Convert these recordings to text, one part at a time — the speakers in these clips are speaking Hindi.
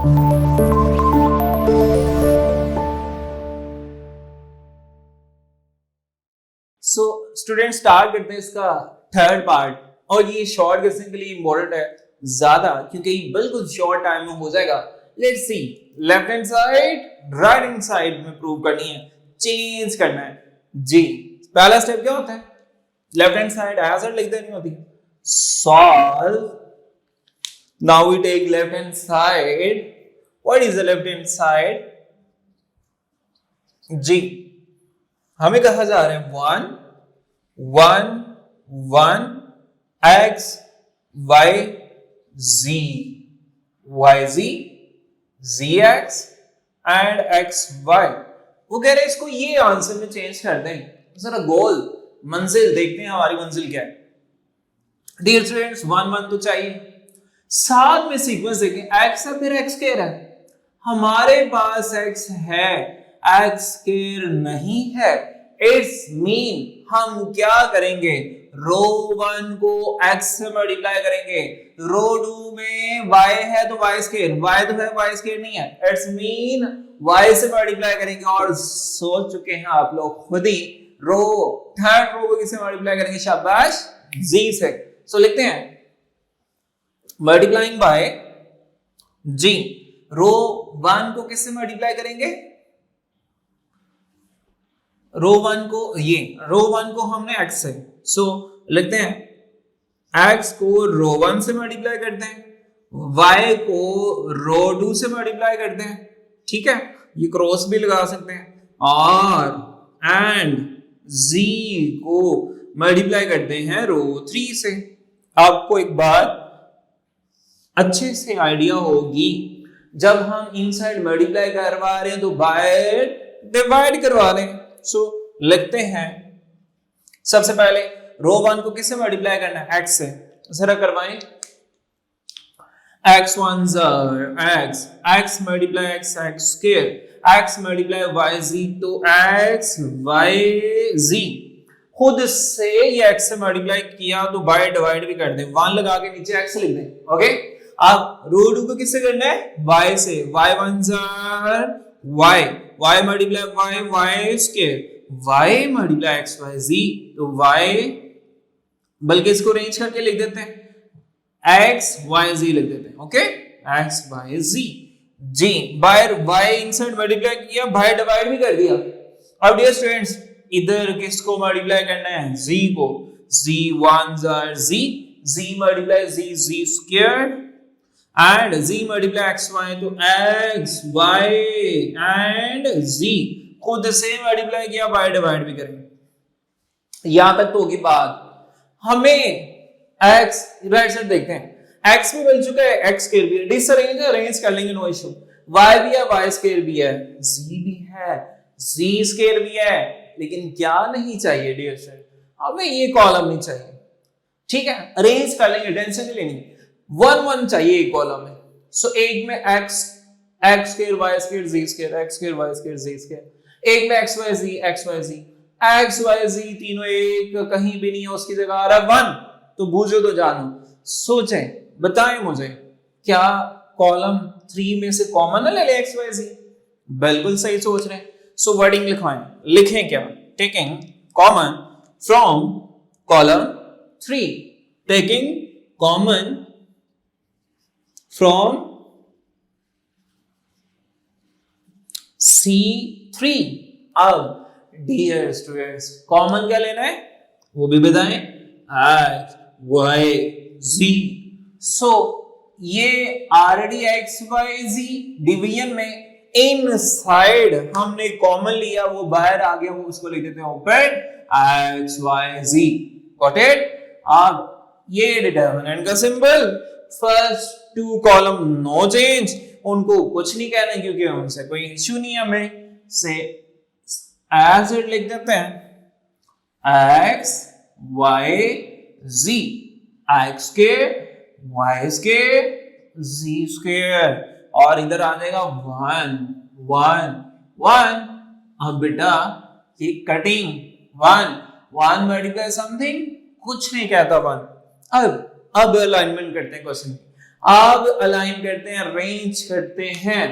सो स्टूडेंट स्टार्ट करते हैं इसका थर्ड पार्ट, और ये शॉर्ट क्वेश्चन के लिए इंपॉर्टेंट है ज्यादा क्योंकि ये बिल्कुल शॉर्ट टाइम में हो जाएगा। Let's see, left hand side right hand side में प्रूव करनी है, चेंज करना है जी। पहला स्टेप क्या होता है, left hand side as it लिख देनी होती, solve. Now we take left hand side, what is the left hand side जी, हमें कहा जा रहा है 1 1 1 x y z y z z x and x y। वो कह रहे हैं इसको ये आंसर में चेंज कर दें, जरा गोल मंजिल देखते हैं हमारी मंजिल क्या है। डियर स्टूडेंट्स 1 1 तो चाहिए, साथ में सीक्वेंस देखें, x है फिर x स्क्वायर है, हमारे पास x है x स्क्वायर नहीं है। इट्स मीन हम क्या करेंगे, रो 1 को x से मल्टीप्लाई करेंगे, रो 2 में y है तो y स्क्वायर, y तो है y स्क्वायर नहीं है, इट्स मीन y से मल्टीप्लाई करेंगे। और सोच चुके हैं आप लोग खुद ही, रो थर्ड रो को किससे मल्टीप्लाई करेंगे, शाबाश z से। सो लिखते हैं मल्टीप्लाइंग बाय g, रो 1 को किससे मल्टीप्लाई करेंगे, रो 1 को, ये रो 1 को हमने x से, सो लिखते हैं x को रो 1 से मल्टीप्लाई करते हैं, y को रो 2 से मल्टीप्लाई करते हैं, ठीक है, ये क्रॉस भी लगा सकते हैं, और एंड z को मल्टीप्लाई करते हैं रो 3 से। आपको एक बात अच्छे से आइडिया होगी, जब हम इनसाइड मल्टीप्लाई करवा रहे हैं तो बाय डिवाइड करवा रहे हैं। सो लिखते हैं सबसे पहले रो 1 को किससे मल्टीप्लाई करना है, x से, जरा करवाएं, x 1 x, x multiply x x square, x multiply y z तो x y z, खुद से ये x से मल्टीप्लाई किया तो बाय डिवाइड भी कर दें, 1 लगा के नीचे x लिख दें, ओके। अब रो 2 को किससे करना है, y से, y 1 y, y multiply y square, y multiply x y z तो y, बल्कि इसको रेंज करके लिख देते हैं x y z लिख देते हैं, ओके, x y z जी। बाय y इंसर्ट मल्टीप्लाई किया, बाय डिवाइड भी कर दिया। अब डियर स्टूडेंट्स इधर किसको मल्टीप्लाई करना है, z को, z 1 z, z multiply z square and z multiply x y तो x y एंड z, खुद से मल्टीप्लाई किया, बाय डिवाइड भी करेंगे। यहां तक तो होगी बात। हमें x राइट साइड देखते हैं, x भी मिल चुका है, x स्क्वायर भी है, डिसअरेंज अरेंज कर लेंगे, नो इशू, y भी है y स्क्वायर भी है, z भी है z स्क्वायर भी है, लेकिन क्या नहीं चाहिए डियर स्टूडेंट, हमें ये कॉलम नहीं चाहिए, ठीक है, अरेंज कर लेंगे, टेंशन नहीं लेनी, 1 1 चाहिए एक कॉलम में। सो एक में x square y square z square, x square y square z square, एक में x y z तीनों एक, कहीं भी नहीं है, उसकी जगह आ रहा है 1, तो बूझो तो जानो, सोचें बताएं मुझे, क्या कॉलम 3 में से कॉमन ले ले x y z, बिल्कुल सही सोच रहे हैं। सो वर्डिंग लिखवाएं, लिखें क्या, taking common from column 3, taking common from C3। अब डियर स्टूडेंट्स कॉमन क्या लेना है वो भी बताएं, x y z। सो ये already x y z division में इनसाइड हमने कॉमन लिया, वो बाहर आ गया, वो उसको लिख देते हैं open x y z, got it. अब ये डिटरमिनेंट का symbol, first 2 column no change, उनको कुछ नहीं कहना क्योंकि उनसे कोई इश्यू नहीं है, हमें से एज इट लिख देते हैं x y z, x square y square z square, और इधर आ जाएगा 1 1 1। अब बेटा ये कटिंग 1 1 मल्टीप्लाई समथिंग, कुछ नहीं कहता 1। अब अलाइनमेंट करते हैं क्वेश्चन की। अब अलाइन करते हैं, अरेंज करते हैं।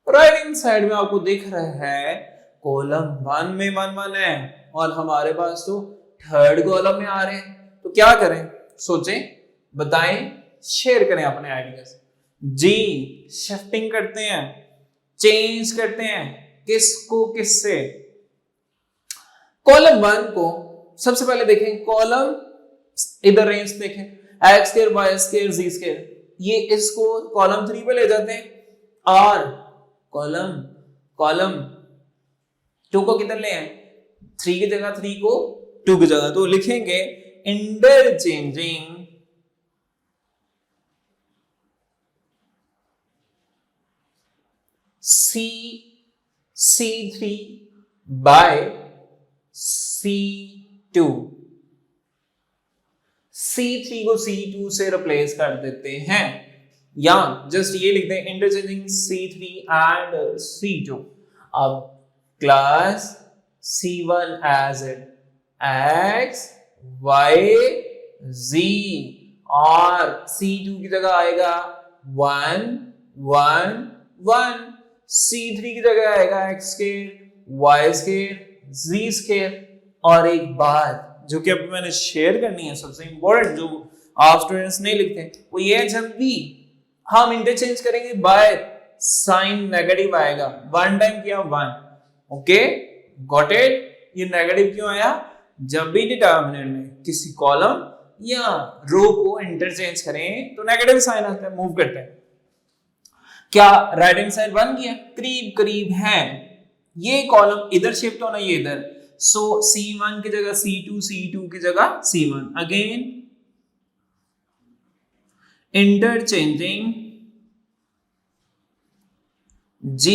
राइट हैंड साइड में आपको दिख रहा है कॉलम 1 में 1 1 है और हमारे पास तो थर्ड कॉलम में आ रहे हैं, तो क्या करें? सोचें, बताएं, शेयर करें अपने आइडियाज। जी, शिफ्टिंग करते हैं, चेंज करते हैं, किसको किससे? कॉलम 1 को सबसे पहले देखें, कॉलम इधर रेंज देखें, एक्स स्क्वायर वाई स्क्वायर जी स्क्वायर, ये इसको कॉलम 3 पे ले जाते हैं और कॉलम कॉलम 2 को किधर ले आए? 3 की जगह 3 को 2 की जगह, तो लिखेंगे interchanging C3 by C2, C3 को C2 से रिप्लेस कर देते हैं, या जस्ट ये लिखते हैं इंटरचेंजिंग C3 एंड C2। अब class C1 as it X Y Z और C2 की जगह आएगा 1 1 1, C3 की जगह आएगा x square y square z square. और एक बात जो कि अब मैंने शेयर करनी है, सबसे इंपॉर्टेंट, जो आप स्टूडेंट्स नहीं लिखते, वो ये है जब भी हम इंटरचेंज करेंगे बाय साइन नेगेटिव आएगा। 1 टाइम किया 1, ओके, गॉट इट? ये नेगेटिव क्यों आया? जब भी डिटरमिनेंट में किसी कॉलम या रो को इंटरचेंज करें तो नेगेटिव साइन आता है, मूव करते हैं। क्या राइट हैंड साइड 1 किया? करीब करीब है, ये कॉलम इधर शिफ्ट होना, ये इधर, सो C1 की जगह C2, C2 की जगह C1। Again interchanging G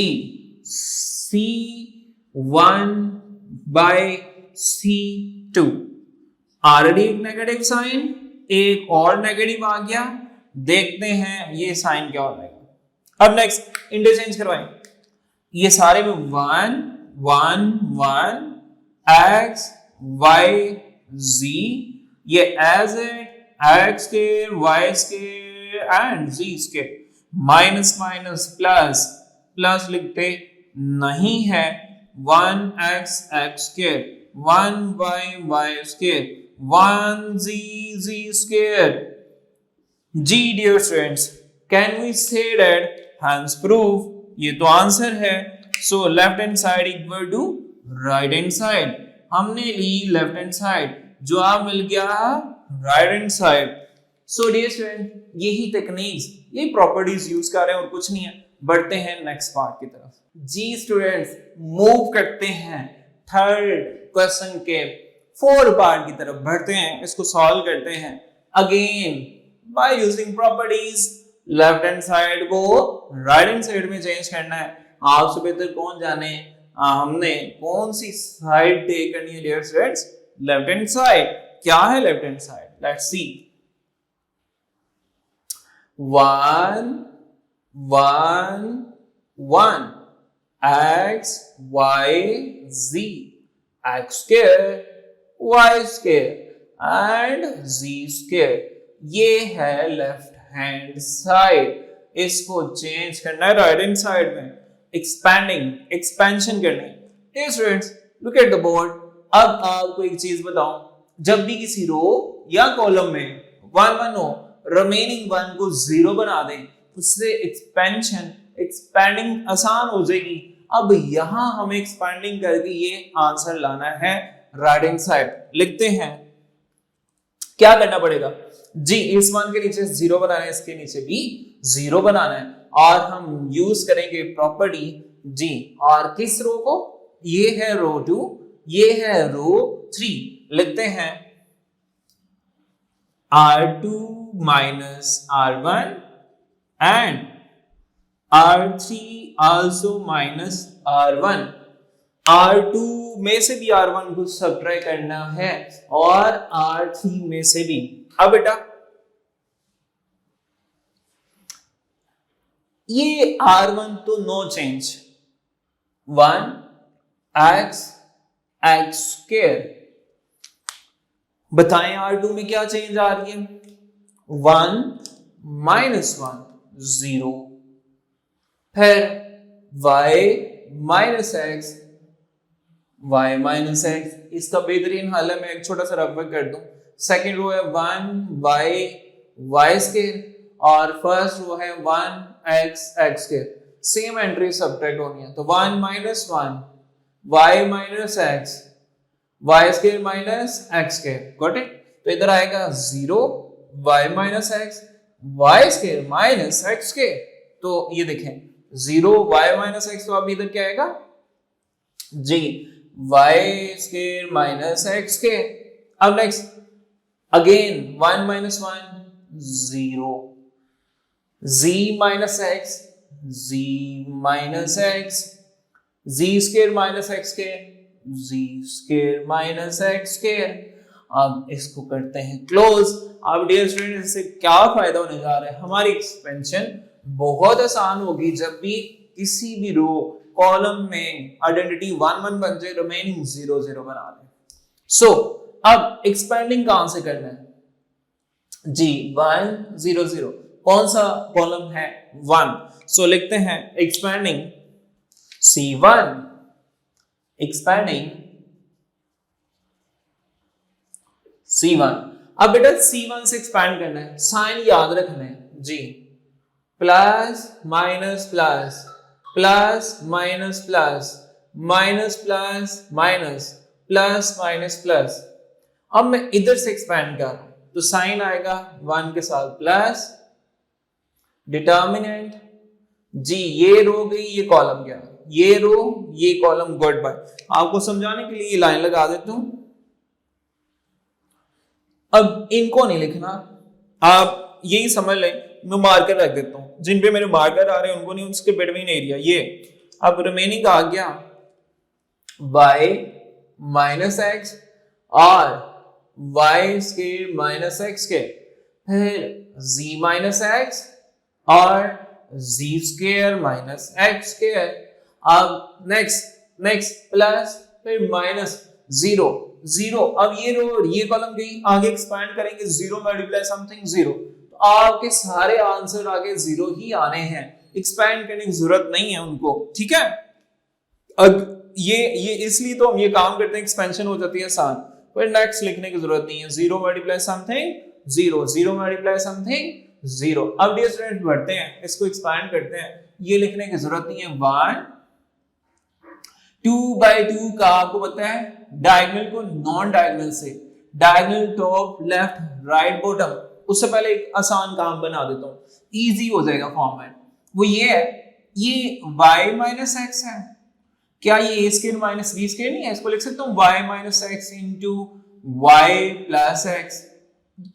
C1 by C2, already एक नेगेटिव साइन, एक और नेगेटिव आ गया, देखते हैं ये साइन क्या हो जाएगा। अब नेक्स्ट इंटरचेंज करवाएं, ये सारे में 1 1 1 x y z, ये as it x square y square and z square, minus minus plus plus लिखते नहीं है, 1x x square 1y square 1z square. जी dear students, can we say that hence proof, ये तो आंसर है। So left hand side equal to right hand side, हमने ली लेफ्ट हैंड साइड, जो आप मिल गया right hand side. So dear student, यही टेक्निक्स, यही प्रॉपर्टीज यूज कर रहे हैं और कुछ नहीं है। बढ़ते हैं नेक्स्ट पार्ट की तरफ। जी स्टूडेंट्स, मूव करते हैं थर्ड क्वेश्चन के फोर्थ पार्ट की तरफ, बढ़ते हैं, इसको सॉल्व करते हैं। Again by using properties, left hand side को राइट हैंड साइड में चेंज करना है। आपसे बेहतर कौन जाने हमने कौन सी साइड टेक करनी है dear students? Left hand side. क्या है left hand side? Let's see. 1 1 1 x y z, x square y square and z square, ये है लेफ्ट हैंड साइड। इसको चेंज करना है राइट हैंड साइड में, एक्सपेंडिंग एक्सपेंशन करनी है। Students look at the board. अब आपको एक चीज बताऊं, जब भी किसी रो या कॉलम में 1 1 हो, रिमेनिंग 1 को 0 बना दें, उससे एक्सपेंशन एक्सपेंडिंग आसान हो जाएगी। अब यहां हमें एक्सपेंडिंग करके ये आंसर लाना है राइट हैंड साइड। लिखते हैं, क्या करना पड़ेगा जी? इस 1 के नीचे 0 बनाना है, इसके नीचे भी 0 बनाना है, और हम यूज करेंगे प्रॉपर्टी जी। और किस रो को? ये है रो 2, ये है रो 3। लिखते हैं R2 minus R1 and R3 also minus R1। R2 में से भी R1 को सब्ट्रैक्ट करना है और R3 में से भी। अब बेटा ये R1 तो no change, 1 x x square. बताएं R2 में क्या चेंज आ रही है? 1 -1 0, फिर y minus x, y minus x, इसका बेहतरीन हल है, मैं एक छोटा सा रफ कर दूं। सेकेंड रो है 1y y स्क्वायर और फर्स्ट रो है 1x x square, same entry subtract होनी है, तो 1 minus 1 y minus x y square minus x square, got it. तो इधर आएगा 0 y minus x y square minus x square, तो ये देखें 0 y माइनस एक्स, तो अब इधर क्या आएगा जी y square minus x square. अब next again 1 minus 1 0, z minus x z minus x, z square minus x square z square minus x square. अब इसको करते हैं क्लोज। अब डियर स्टूडेंट, इससे क्या फायदा होने जा रहा है, हमारी एक्सपेंशन बहुत आसान होगी जब भी किसी भी रो कॉलम में आइडेंटिटी 1 1 बन जाए, रिमेनिंग 0 0 बना लें। सो अब एक्सपेंडिंग कहां से करना है जी 1 0 0, कौन सा कॉलम है 1, सो लिखते हैं एक्सपेंडिंग C1, एक्सपेंडिंग C1। अब बेटा C1 से एक्सपैंड करना है, साइन याद रखना है जी, plus minus plus plus minus plus minus plus minus plus minus plus. अब मैं इधर से एक्सपैंड कर रहा हूं, तो साइन आएगा 1 के साथ प्लस, डिटर्मिनेंट जी, ये रो गई ये कॉलम गया, ये रो ये कॉलम, गुड बाय। आपको समझाने के लिए ये लाइन लगा देता हूं। अब इनको नहीं लिखना, आप यही समझ लें, मैं मार्कर रख देता हूं, जिन पे मेरे मार्कर आ रहे हैं उनको नहीं, उसके बिटवीन एरिया ये। अब रिमेनिंग आ गया y माइनस एक्स और y square minus x square, फिर z माइनस एक्स और z square minus x square. अब नेक्स्ट प्लस, फिर माइनस 0 0। अब ये रो और ये कॉलम गई, आगे एक्सपैंड करेंगे 0 मल्टीप्लाई समथिंग 0, तो आपके सारे आंसर आगे 0 ही आने हैं, एक्सपैंड करने की जरूरत नहीं है उनको, ठीक है। अब ये इसलिए तो हम ये काम करते हैं, एक्सपेंशन हो जाती है आसान, फिर नेक्स्ट लिखने की जरूरत नहीं है, 0 मल्टीप्लाई समथिंग 0 0 मल्टीप्लाई समथिंग 0। अब डियर स्टूडेंट बढ़ते हैं, इसको एक्सपैंड करते हैं, ये लिखने की जरूरत नहीं है, 1 2 बाई 2 का आपको पता है डायगोनल को नॉन डायगोनल से, diagonal top left right bottom, उससे पहले एक आसान काम बना देता हूं, इजी हो जाएगा फॉर्मेट। वो ये है, ये y माइनस एक्स है, क्या ये a square minus b square नहीं है, इसको लिख सकता हूं y minus x into y plus x.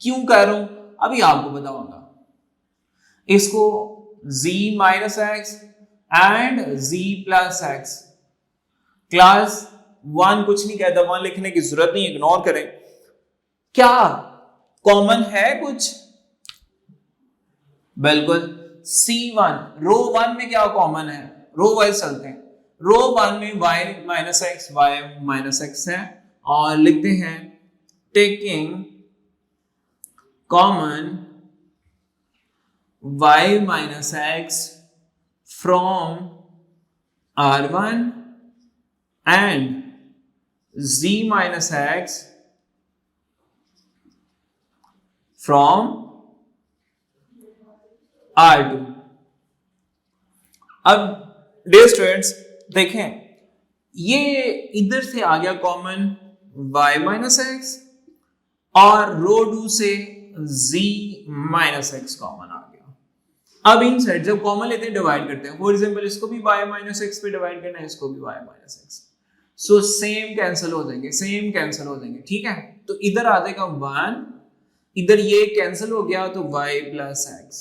क्यों कह रहा हूं अभी आपको बताऊंगा। इसको z minus x and z plus x, class 1 कुछ नहीं कहता, 1 लिखने की जरूरत नहीं, इग्नोर करें। क्या कॉमन है कुछ, बिल्कुल C1 रो 1 में क्या कॉमन है, रो वाइज चलते हैं। रो 1 में y minus x y minus x है, और लिखते हैं taking common y minus x from R1 and z minus x from R2। अब डियर स्टूडेंट्स देखें, ये इधर से आ गया कॉमन y माइनस एक्स, और रो 2 से z माइनस एक्स कॉमन आ गया। अब इन साइड जब कॉमन लेते हैं डिवाइड करते हैं, फॉर एग्जांपल इसको भी y माइनस एक्स पे डिवाइड करना है, इसको भी y minus x, so same cancel हो जाएंगे, सेम कैंसिल हो जाएंगे, ठीक है। तो इधर आ जाएगा 1, इधर ये कैंसिल हो गया, तो y प्लस एक्स,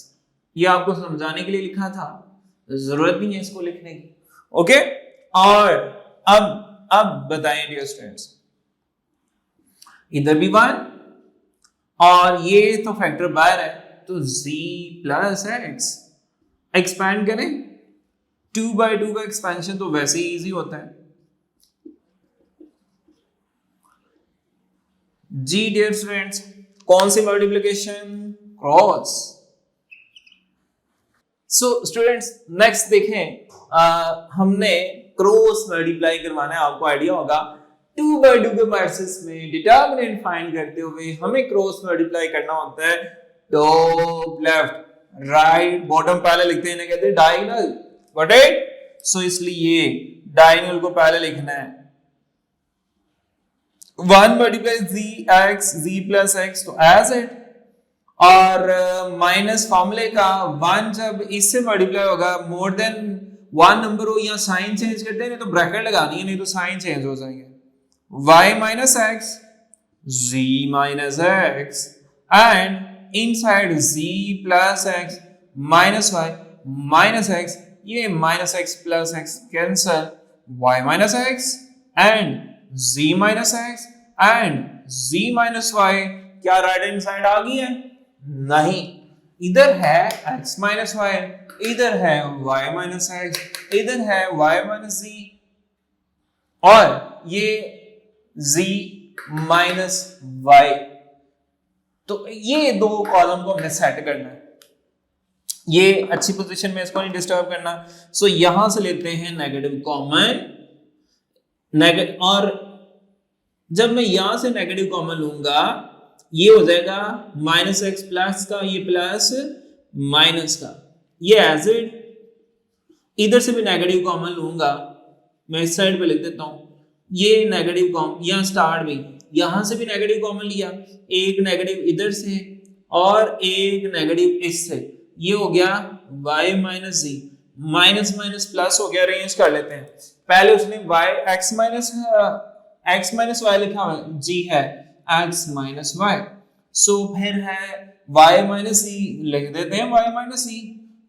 ये आपको समझाने के लिए लिखा था, जरूरत नहीं है इसको लिखने की, ओके। और अब बताएं डियर स्टूडेंट्स, इधर भी 1 और ये तो फैक्टर बाहर है, तो z प्लस एक्स, एक्सपैंड करें 2 बाई 2 का एक्सपेंशन तो वैसे ही इजी होता है जी। डियर स्टूडेंट्स, कौन सी multiplication, cross, so students next देखें, हमने क्रॉस मल्टीप्लाई करवाना है, आपको आइडिया होगा 2/2 के मैट्रिक्स में डिटरमिनेंट फाइंड करते हुए हमें क्रॉस मल्टीप्लाई करना होता है टॉप लेफ्ट राइट बॉटम पहले लिखते हैं, इन्हें कहते हैं डायगोनल, गॉट इट। सो इसलिए डायगोनल को पहले लिखना है 1 मल्टीप्लाई z प्लस x तो एज इट, और माइनस फॉर्मूले का 1 जब इससे मल्टीप्लाई होगा मोर देन 1 नंबर हो, या साइन चेंज करते हैं, नहीं तो ब्रैकेट लगानी है, नहीं तो साइन चेंज हो जाएंगे। y minus x z minus x and inside z plus x minus y minus x, ये minus x plus x cancel, y minus x and z minus x and z minus y, क्या राइट हैंड साइड आ गई है? नहीं, इधर है x माइनस y, इधर है y माइनस x, इधर है y माइनस z, और ये z माइनस y। तो ये दो कॉलम को हमने सेट करना है, ये अच्छी पोजीशन में, इसको नहीं डिस्टर्ब करना। सो यहां से लेते हैं नेगेटिव कॉमन, और जब मैं यहां से नेगेटिव कॉमन लूंगा ये हो जाएगा माइनस एक्स प्लस का, ये प्लस माइनस का, ये एज इट। इधर से भी नेगेटिव कॉमन लूंगा, मैं इस साइड पे लिख देता हूं, ये नेगेटिव कॉमन, यहाँ स्टार्ट भी, यहां से भी नेगेटिव कॉमन लिया, एक नेगेटिव इधर से और एक नेगेटिव इससे, ये हो गया y minus z, minus minus plus हो गया, अरेंज कर लेते हैं। पहले उसने x माइनस y लिखा हुआ है, g है x माइनस y, सो फिर है y माइनस z, लिख देते हैं y माइनस z,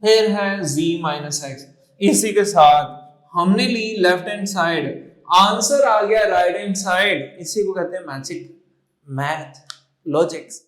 फिर है z माइनस x। इसी के साथ हमने ली लेफ्ट हैंड साइड, आंसर आ गया राइट हैंड साइड, इसी को कहते हैं मैजिक, मैथ, लॉजिक्स।